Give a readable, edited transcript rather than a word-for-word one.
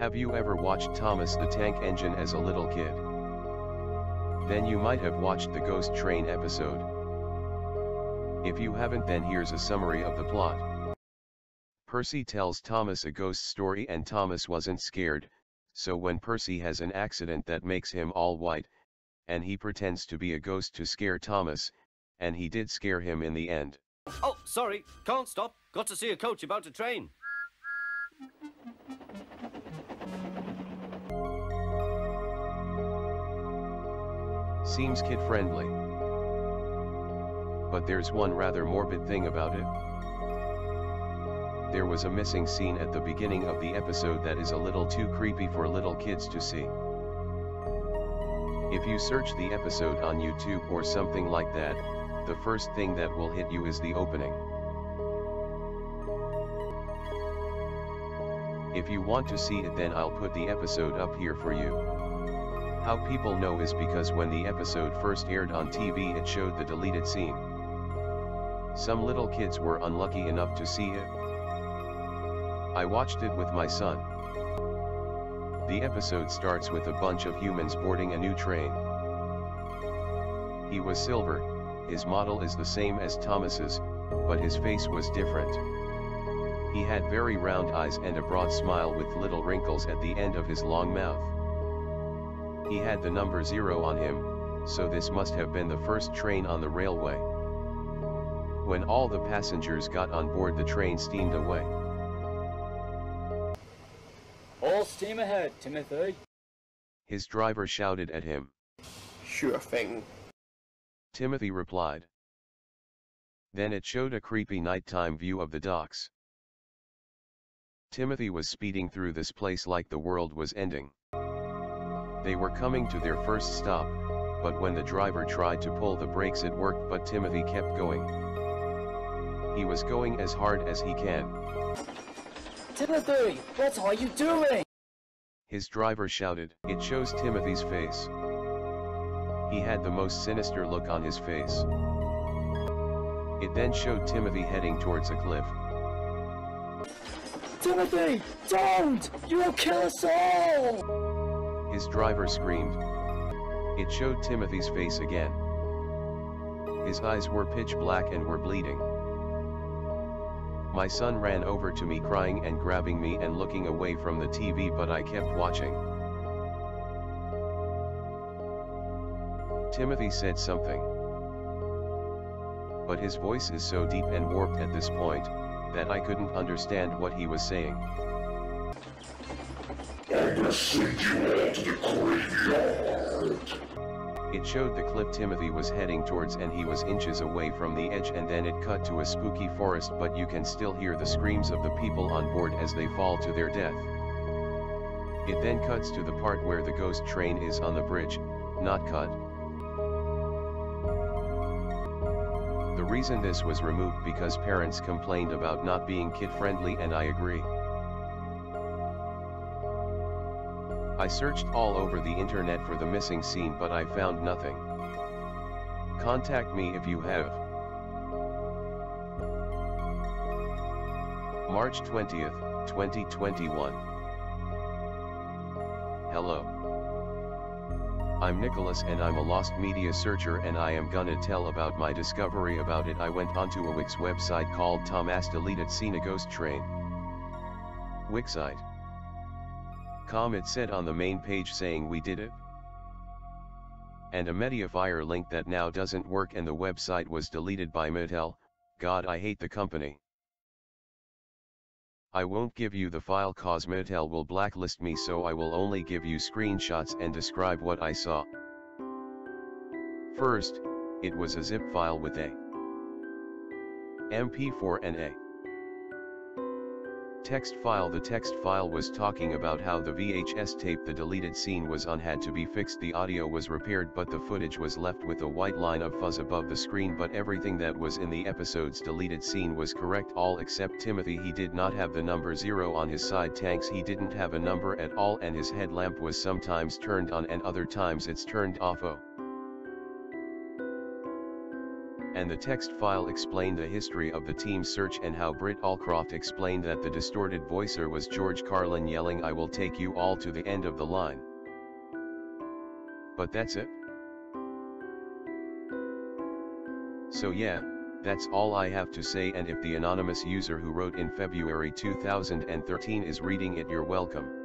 Have you ever watched Thomas the Tank Engine as a little kid? Then you might have watched the Ghost Train episode. If you haven't, then here's a summary of the plot. Percy tells Thomas a ghost story and Thomas wasn't scared, so when Percy has an accident that makes him all white, and he pretends to be a ghost to scare Thomas, and he did scare him in the end. Oh, sorry, can't stop. Got to see a coach about to train. Seems kid-friendly. But there's one rather morbid thing about it. There was a missing scene at the beginning of the episode that is a little too creepy for little kids to see. If you search the episode on YouTube or something like that, the first thing that will hit you is the opening. If you want to see it, then I'll put the episode up here for you. How people know is because when the episode first aired on TV it showed the deleted scene. Some little kids were unlucky enough to see it. I watched it with my son. The episode starts with a bunch of humans boarding a new train. He was silver, his model is the same as Thomas's, but his face was different. He had very round eyes and a broad smile with little wrinkles at the end of his long mouth. He had the number 0 on him, so this must have been the first train on the railway. When all the passengers got on board, the train steamed away. All steam ahead, Timothy. His driver shouted at him. Sure thing. Timothy replied. Then it showed a creepy nighttime view of the docks. Timothy was speeding through this place like the world was ending. They were coming to their first stop, but when the driver tried to pull the brakes it worked, but Timothy kept going. He was going as hard as he can. Timothy, what are you doing? His driver shouted. It shows Timothy's face. He had the most sinister look on his face. It then showed Timothy heading towards a cliff. Timothy, don't! You will kill us all! His driver screamed. It showed Timothy's face again. His eyes were pitch black and were bleeding. My son ran over to me crying and grabbing me and looking away from the TV, but I kept watching. Timothy said something. But his voice is so deep and warped at this point, that I couldn't understand what he was saying. I'm gonna send you all to the graveyard. It showed the cliff Timothy was heading towards and he was inches away from the edge, and then it cut to a spooky forest, but you can still hear the screams of the people on board as they fall to their death. It then cuts to the part where the ghost train is on the bridge, not cut. The reason this was removed because parents complained about not being kid-friendly, and I agree. I searched all over the internet for the missing scene, but I found nothing. Contact me if you have. March 20th, 2021. Hello. I'm Nicholas and I'm a lost media searcher, and I am gonna tell about my discovery about it. I went onto a Wix website called Thomas Deleted Scene, a Ghost Train. Wixsite.com. It said on the main page saying we did it. And a Mediafire link that now doesn't work, and the website was deleted by Mattel. God, I hate the company. I won't give you the file cause Mattel will blacklist me, so I will only give you screenshots and describe what I saw. First, it was a zip file with a MP4 and a text file. The text file was talking about how the VHS tape the deleted scene was on had to be fixed. The audio was repaired, but the footage was left with a white line of fuzz above the screen. But everything that was in the episode's deleted scene was correct, all except Timothy. He did not have the number 0 on his side tanks. He didn't have a number at all, and his headlamp was sometimes turned on and other times it's turned off. Oh. and the text file explained the history of the team's search and how Britt Allcroft explained that the distorted voicer was George Carlin yelling "I will take you all to the end of the line." But that's it? So yeah, that's all I have to say, and if the anonymous user who wrote in February 2013 is reading it, you're welcome.